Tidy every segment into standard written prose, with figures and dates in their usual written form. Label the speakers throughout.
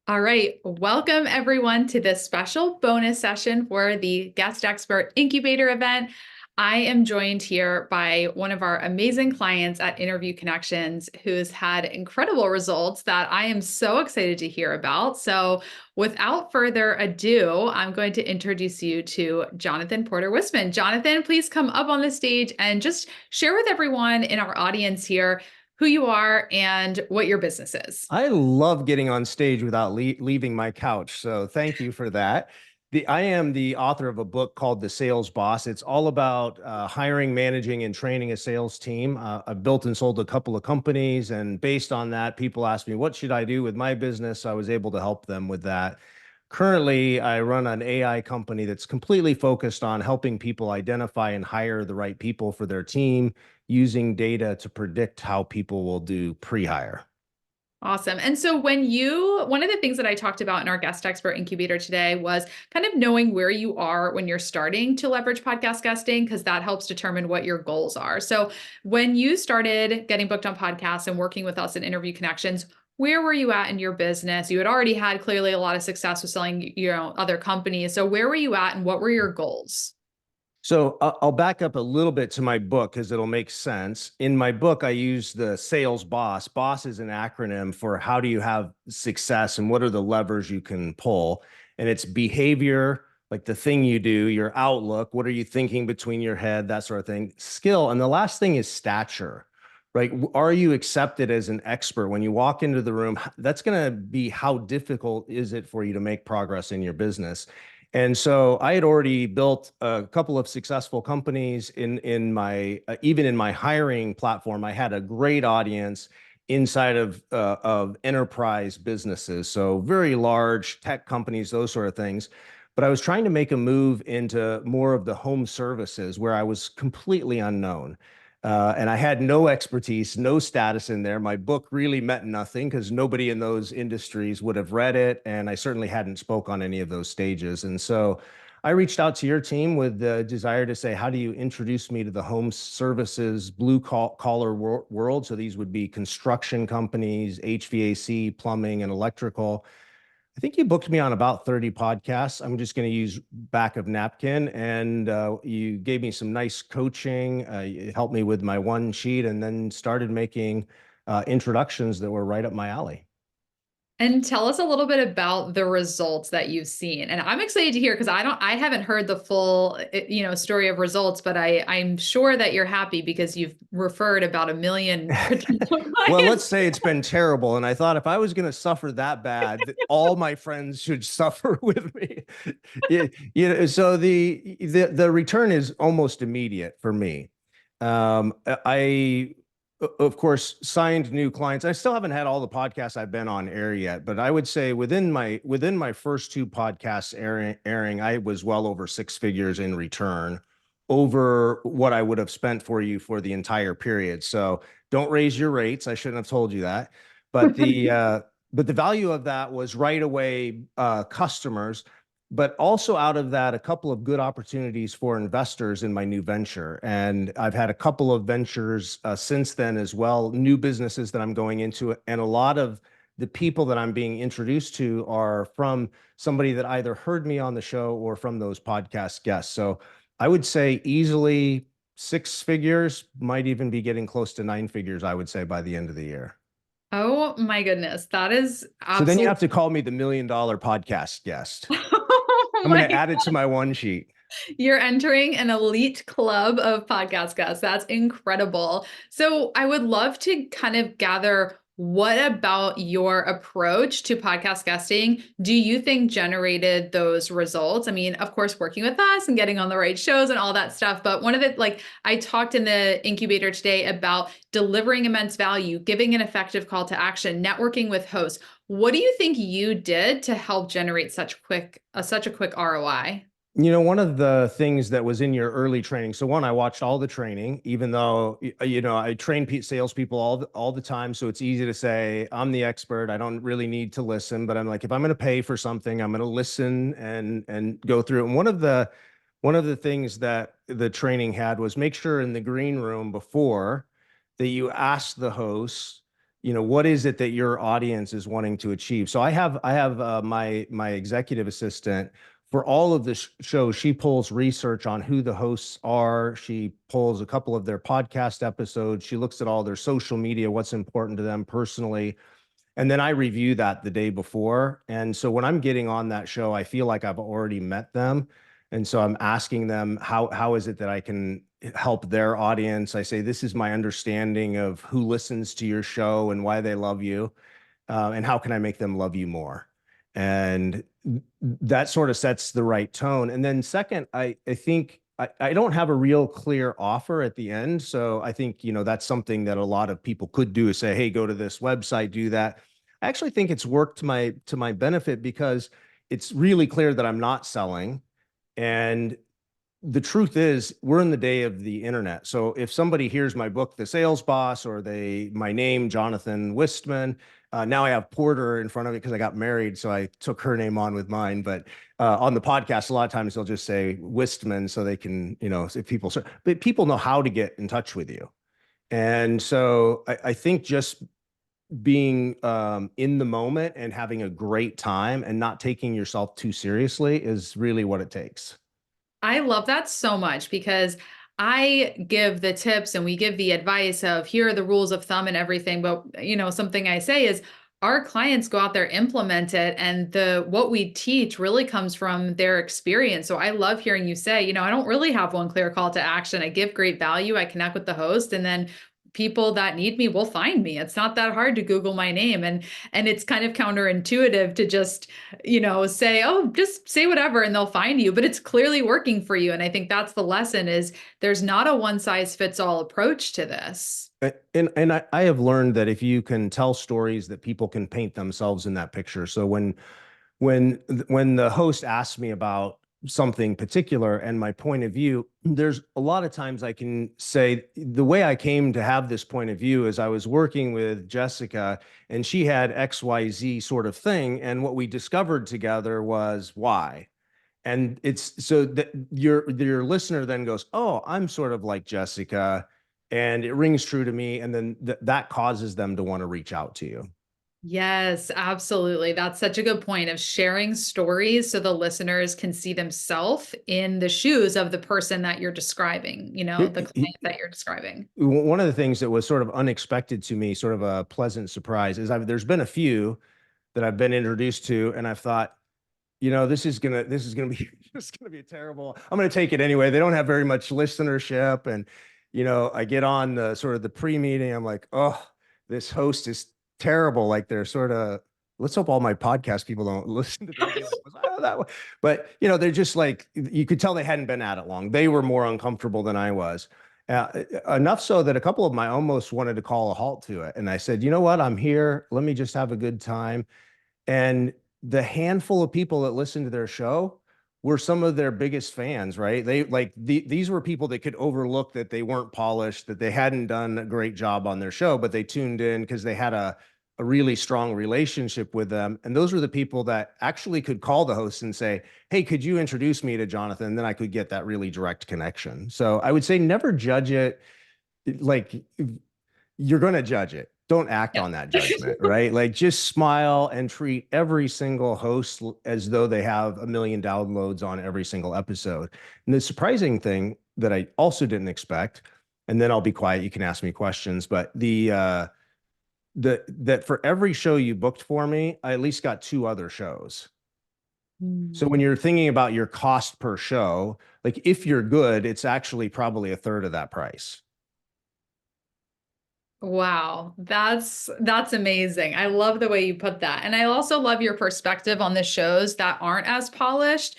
Speaker 1: All right, welcome everyone to this special bonus session for the Guest Expert Incubator event. I am joined here by one of our amazing clients at Interview Connections who's had incredible results that I am so excited to hear about. So, without further ado, I'm going to introduce you to Jonathan Porter-Whistman. Jonathan, please come up on the stage and just share with everyone in our audience here who you are and what your business is.
Speaker 2: I love getting on stage without leaving my couch. So thank you for that. I am the author of a book called The Sales Boss. It's all about hiring, managing, and training a sales team. I've built and sold a couple of companies, and based on that, people ask me, what should I do with my business? I was able to help them with that. Currently, I run an AI company that's completely focused on helping people identify and hire the right people for their team using data to predict how people will do pre-hire.
Speaker 1: Awesome. And so one of the things that I talked about in our guest expert incubator today was kind of knowing where you are when you're starting to leverage podcast guesting, because that helps determine what your goals are. So when you started getting booked on podcasts and working with us at Interview Connections, where were you at in your business? You had already had clearly a lot of success with selling, other companies. So where were you at and what were your goals?
Speaker 2: So I'll back up a little bit to my book because it'll make sense. In my book, I use the sales boss. Boss is an acronym for how do you have success and what are the levers you can pull. And it's behavior, like the thing you do, your outlook, what are you thinking between your head, that sort of thing, skill. And the last thing is stature, right? Are you accepted as an expert when you walk into the room? That's going to be how difficult is it for you to make progress in your business. And so I had already built a couple of successful companies in my even in my hiring platform. I had a great audience inside of enterprise businesses, so very large tech companies, those sort of things. But I was trying to make a move into more of the home services where I was completely unknown. And I had no expertise, no status in there. My book really meant nothing because nobody in those industries would have read it. And I certainly hadn't spoke on any of those stages. And so I reached out to your team with the desire to say, how do you introduce me to the home services, blue collar world? So these would be construction companies, HVAC, plumbing, and electrical. I think you booked me on about 30 podcasts. I'm just going to use back of napkin. And you gave me some nice coaching. You helped me with my one sheet and then started making introductions that were right up my alley.
Speaker 1: And tell us a little bit about the results that you've seen. And I'm excited to hear because I haven't heard the full, story of results, but I'm sure that you're happy because you've referred about 1 million potential
Speaker 2: Well, let's
Speaker 1: clients.
Speaker 2: say it's been terrible. And I thought if I was going to suffer that bad, all my friends should suffer with me. So the return is almost immediate for me. I of course signed new clients. I still haven't had all the podcasts I've been on air yet, but I would say within my first two podcasts airing, I was well over six figures in return over what I would have spent for you for the entire period. So don't raise your rates. I shouldn't have told you that. But the value of that was right away customers, but also out of that, a couple of good opportunities for investors in my new venture. And I've had a couple of ventures since then as well, new businesses that I'm going into. And a lot of the people that I'm being introduced to are from somebody that either heard me on the show or from those podcast guests. So I would say easily six figures, might even be getting close to nine figures, I would say, by the end of the year.
Speaker 1: Oh my goodness. That is
Speaker 2: So then you
Speaker 1: absolutely.
Speaker 2: have to call me the $1 million podcast guest.
Speaker 1: Oh
Speaker 2: I'm going
Speaker 1: my,
Speaker 2: to add it to my one sheet.
Speaker 1: you're entering an elite club of podcast guests. That's incredible. So I would love to kind of gather what about your approach to podcast guesting do you think generated those results? I mean, of course, working with us and getting on the right shows and all that stuff. But one of the, like, I talked in the incubator today about delivering immense value, giving an effective call to action, networking with hosts. What do you think you did to help generate such a quick ROI?
Speaker 2: One of the things that was in your early training. So one, I watched all the training, even though, I train salespeople all the time. So it's easy to say I'm the expert. I don't really need to listen, but I'm like, if I'm going to pay for something, I'm going to listen and go through it. And one of the things that the training had was make sure in the green room before that you ask the host, what is it that your audience is wanting to achieve? So I have my executive assistant for all of the shows. She pulls research on who the hosts are. She pulls a couple of their podcast episodes. She looks at all their social media, what's important to them personally. And then I review that the day before. And so when I'm getting on that show, I feel like I've already met them. And so I'm asking them, how is it that I can help their audience? I say, this is my understanding of who listens to your show and why they love you. And how can I make them love you more? And that sort of sets the right tone. And then second, I think I don't have a real clear offer at the end. So I think, that's something that a lot of people could do is say, hey, go to this website, do that. I actually think it's worked to my benefit because it's really clear that I'm not selling. And the truth is, we're in the day of the internet. So if somebody hears my book, The Sales Boss, or my name, Jonathan Wistman, now I have Porter in front of it because I got married, so I took her name on with mine. But on the podcast, a lot of times they'll just say Wistman, so they can, if but people know how to get in touch with you. And so I think just being in the moment and having a great time and not taking yourself too seriously is really what it takes.
Speaker 1: I love that so much because I give the tips and we give the advice of here are the rules of thumb and everything. But, something I say is our clients go out there, implement it, and what we teach really comes from their experience. So I love hearing you say, I don't really have one clear call to action. I give great value. I connect with the host, and then people that need me will find me. It's not that hard to Google my name. And it's kind of counterintuitive to just say, oh, just say whatever and they'll find you, but it's clearly working for you. And I think that's the lesson is there's not a one size fits all approach to this.
Speaker 2: And I have learned that if you can tell stories that people can paint themselves in that picture. So when the host asks me about something particular and my point of view, there's a lot of times I can say the way I came to have this point of view is I was working with Jessica and she had XYZ sort of thing. And what we discovered together was why. And it's so that your listener then goes, oh, I'm sort of like Jessica, and it rings true to me. And then that causes them to want to reach out to you.
Speaker 1: Yes, absolutely. That's such a good point of sharing stories so the listeners can see themselves in the shoes of the person that you're describing, the client that you're describing.
Speaker 2: One of the things that was sort of unexpected to me, sort of a pleasant surprise, is there's been a few that I've been introduced to, and I've thought, this is gonna be just gonna be terrible. I'm gonna take it anyway. They don't have very much listenership, and I get on the sort of the pre-meeting. I'm like, oh, this host is terrible. Like they're sort of. Let's hope all my podcast people don't listen to this. Be like, oh, that way. But they're just like you could tell they hadn't been at it long. They were more uncomfortable than I was. Enough so that a couple of them I almost wanted to call a halt to it. And I said, you know what? I'm here. Let me just have a good time. And the handful of people that listened to their show were some of their biggest fans, right? They these were people that could overlook that they weren't polished, that they hadn't done a great job on their show, but they tuned in because they had a really strong relationship with them. And those were the people that actually could call the host and say, hey, could you introduce me to Jonathan? And then I could get that really direct connection. So I would say never judge it like you're going to judge it. Don't act
Speaker 1: Yeah.
Speaker 2: on that judgment, right? Like just smile and treat every single host as though they have a million downloads on every single episode. And the surprising thing that I also didn't expect, and then I'll be quiet, you can ask me questions, but that for every show you booked for me, I at least got two other shows. So when you're thinking about your cost per show, like if you're good, it's actually probably a third of that price.
Speaker 1: Wow, that's amazing. I love the way you put that. And I also love your perspective on the shows that aren't as polished.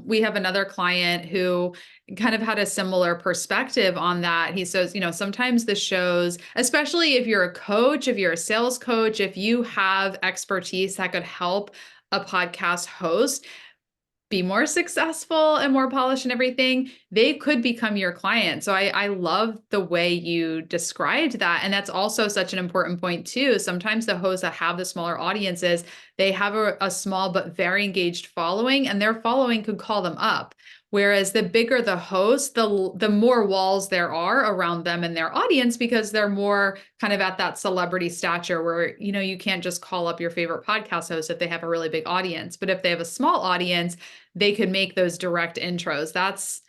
Speaker 1: We have another client who kind of had a similar perspective on that. He says, sometimes the shows, especially if you're a coach, if you're a sales coach, if you have expertise that could help a podcast host be more successful and more polished and everything, they could become your client. So I love the way you described that. And that's also such an important point too. Sometimes the hosts that have the smaller audiences, they have a small but very engaged following, and their following could call them up. Whereas the bigger the host, the more walls there are around them and their audience because they're more kind of at that celebrity stature where, you can't just call up your favorite podcast host if they have a really big audience. But if they have a small audience, they could make those direct intros. That's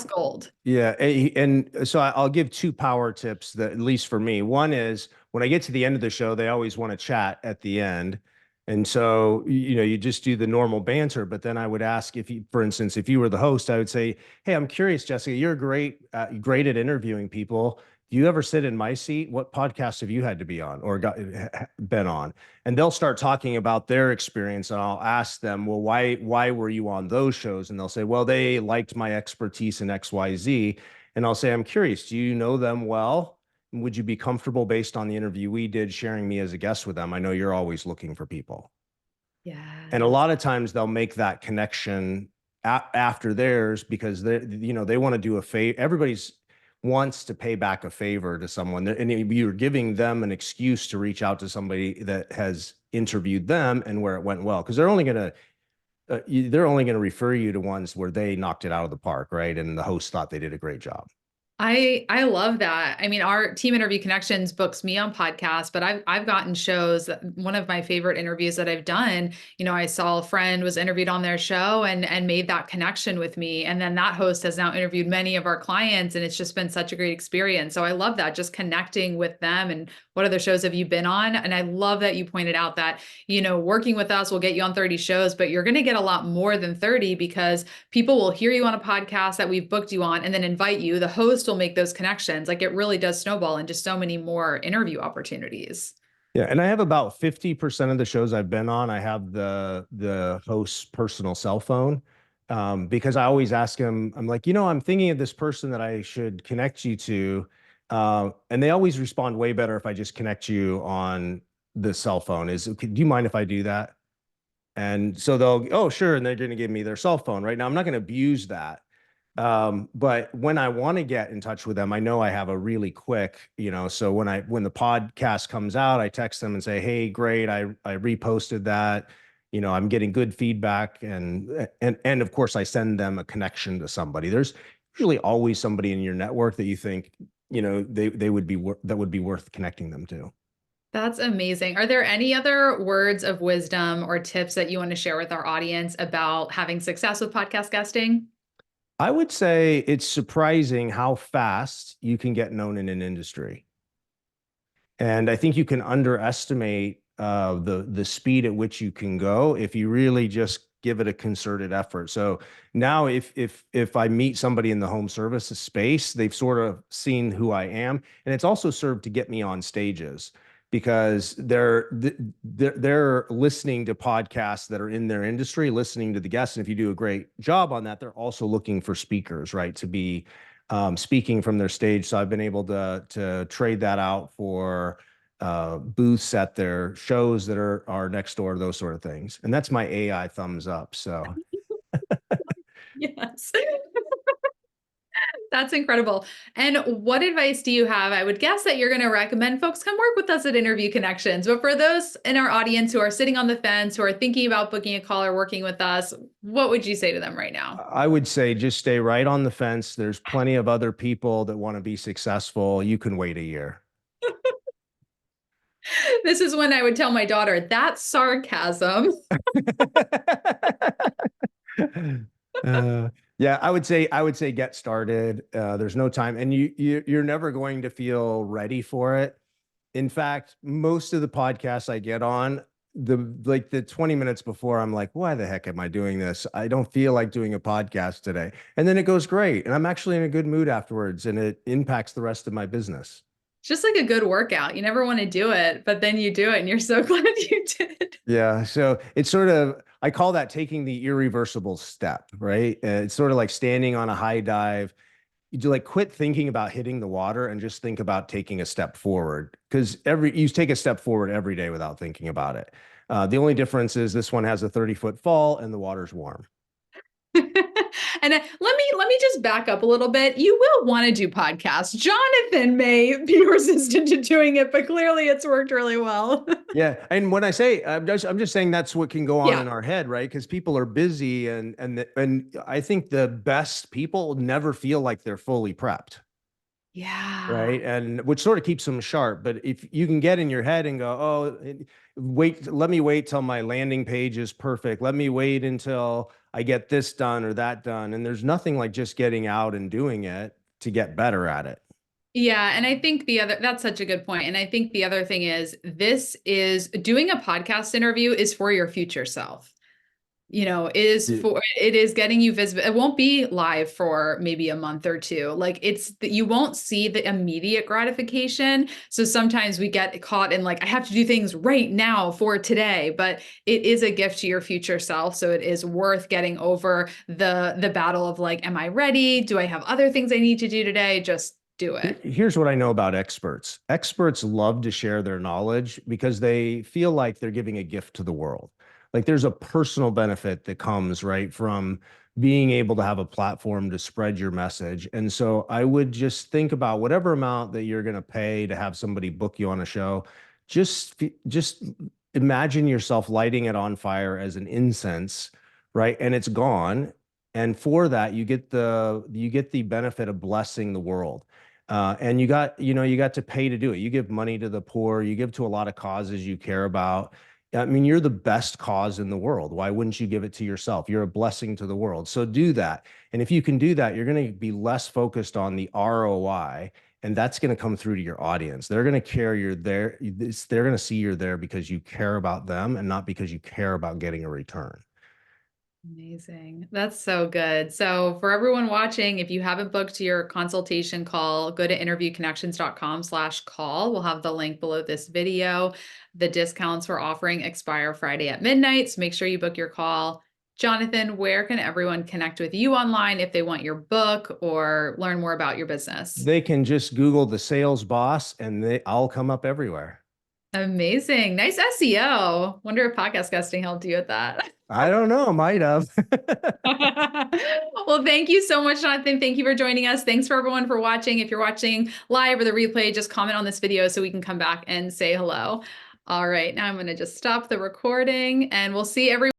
Speaker 1: gold.
Speaker 2: Yeah, and so I'll give two power tips that at least for me. One is when I get to the end of the show, they always want to chat at the end. And so, you just do the normal banter, but then I would ask if you, for instance, if you were the host, I would say, "Hey, I'm curious, Jessica, you're great at interviewing people. Do you ever sit in my seat? What podcast have you had to be on or been on?" And they'll start talking about their experience, and I'll ask them, "Well, why were you on those shows?" And they'll say, "Well, they liked my expertise in XYZ." And I'll say, "I'm curious, do you know them well? Would you be comfortable based on the interview we did sharing me as a guest with them? I know you're always looking for people." And a
Speaker 1: Yes.
Speaker 2: lot of times they'll make that connection after theirs because they want to do a favor. Everybody's wants to pay back a favor to someone, and you're giving them an excuse to reach out to somebody that has interviewed them and where it went well, because they're only going to refer you to ones where they knocked it out of the park, right? And the host thought they did a great job.
Speaker 1: I love that. I mean, our Team Interview Connections books me on podcasts, but I've gotten shows. One of my favorite interviews that I've done, I saw a friend was interviewed on their show and made that connection with me. And then that host has now interviewed many of our clients, and it's just been such a great experience. So I love that, just connecting with them and what other shows have you been on? And I love that you pointed out that, working with us will get you on 30 shows, but you're going to get a lot more than 30 because people will hear you on a podcast that we've booked you on and then invite you. The host will make those connections. Like it really does snowball into so many more interview opportunities.
Speaker 2: Yeah, and I have about 50% of the shows I've been on, I have the host's personal cell phone. Because I always ask him, I'm like, I'm thinking of this person that I should connect you to. And they always respond way better if I just connect you on the cell phone. Do you mind if I do that? And so they'll, oh, sure. And they're going to give me their cell phone. Right now, I'm not going to abuse that. But when I want to get in touch with them, I know I have a really quick, so when the podcast comes out, I text them and say, "Hey, great. I reposted that. I'm getting good feedback." And of course I send them a connection to somebody. There's usually always somebody in your network that you think, they would be that would be worth connecting them to.
Speaker 1: That's amazing. Are there any other words of wisdom or tips that you want to share with our audience about having success with podcast guesting?
Speaker 2: I would say it's surprising how fast you can get known in an industry. And I think you can underestimate the speed at which you can go if you really just give it a concerted effort. So now if I meet somebody in the home services space, they've sort of seen who I am, and it's also served to get me on stages because they're listening to podcasts that are in their industry, listening to the guests. And if you do a great job on that, they're also looking for speakers, right, to be speaking from their stage. So I've been able to trade that out for booths at their shows that are next door, those sort of things. And that's my AI thumbs up. So
Speaker 1: Yes. That's incredible. And what advice do you have? I would guess that you're going to recommend folks come work with us at Interview Connections. But for those in our audience who are sitting on the fence, who are thinking about booking a call or working with us, what would you say to them right now?
Speaker 2: I would say just stay right on the fence. There's plenty of other people that want to be successful. You can wait a year.
Speaker 1: This is when I would tell my daughter, that's sarcasm.
Speaker 2: Yeah, I would say get started. There's no time, and you're never going to feel ready for it. In fact, most of the podcasts I get on, the 20 minutes before, I'm like, why the heck am I doing this? I don't feel like doing a podcast today. And then it goes great, and I'm actually in a good mood afterwards, and it impacts the rest of my business.
Speaker 1: It's just like a good workout. You never want to do it, but then you do it and you're so glad you did.
Speaker 2: Yeah, so it's sort of, I call that taking the irreversible step, right? It's sort of like standing on a high dive. You do like quit thinking about hitting the water and just think about taking a step forward, because you take a step forward every day without thinking about it. The only difference is this one has a 30-foot fall and the water's warm.
Speaker 1: And let me just back up a little bit. You will want to do podcasts. Jonathan may be resistant to doing it, but clearly it's worked really well.
Speaker 2: Yeah. And when I say, I'm just saying that's what can go on
Speaker 1: Yeah.
Speaker 2: in our head, right? Because people are busy and I think the best people never feel like they're fully prepped.
Speaker 1: Yeah.
Speaker 2: Right. And which sort of keeps them sharp. But if you can get in your head and go, oh, wait, let me wait till my landing page is perfect. Let me wait until I get this done or that done. And there's nothing like just getting out and doing it to get better at it.
Speaker 1: Yeah, and I think that's such a good point. And I think the other thing is this is doing a podcast interview is for your future self. It is getting you visible. It won't be live for maybe a month or two. Like it's that you won't see the immediate gratification. So sometimes we get caught in like, I have to do things right now for today, but it is a gift to your future self. So it is worth getting over the battle of like, am I ready? Do I have other things I need to do today? Just do it.
Speaker 2: Here's what I know about experts. Experts love to share their knowledge because they feel like they're giving a gift to the world. Like there's a personal benefit that comes right from being able to have a platform to spread your message. And so I would just think about whatever amount that you're going to pay to have somebody book you on a show. Just imagine yourself lighting it on fire as an incense, right? And it's gone. And for that, you get the benefit of blessing the world. And you got to pay to do it. You give money to the poor, you give to a lot of causes you care about. I mean, you're the best cause in the world. Why wouldn't you give it to yourself? You're a blessing to the world. So do that. And if you can do that, you're going to be less focused on the ROI, and that's going to come through to your audience. They're going to care you're there. They're going to see you're there because you care about them and not because you care about getting a return.
Speaker 1: Amazing. That's so good. So for everyone watching, if you haven't booked your consultation call, go to interviewconnections.com/call. We'll have the link below this video. The discounts we're offering expire Friday at midnight. So make sure you book your call. Jonathan, where can everyone connect with you online if they want your book or learn more about your business?
Speaker 2: They can just Google the sales boss and I'll come up everywhere.
Speaker 1: Amazing. Nice SEO. Wonder if podcast guesting helped you with that.
Speaker 2: I don't know, might have.
Speaker 1: Well, thank you so much, Jonathan. Thank you for joining us. Thanks for everyone for watching. If you're watching live or the replay, just comment on this video so we can come back and say hello. All right, now I'm going to just stop the recording and we'll see everyone.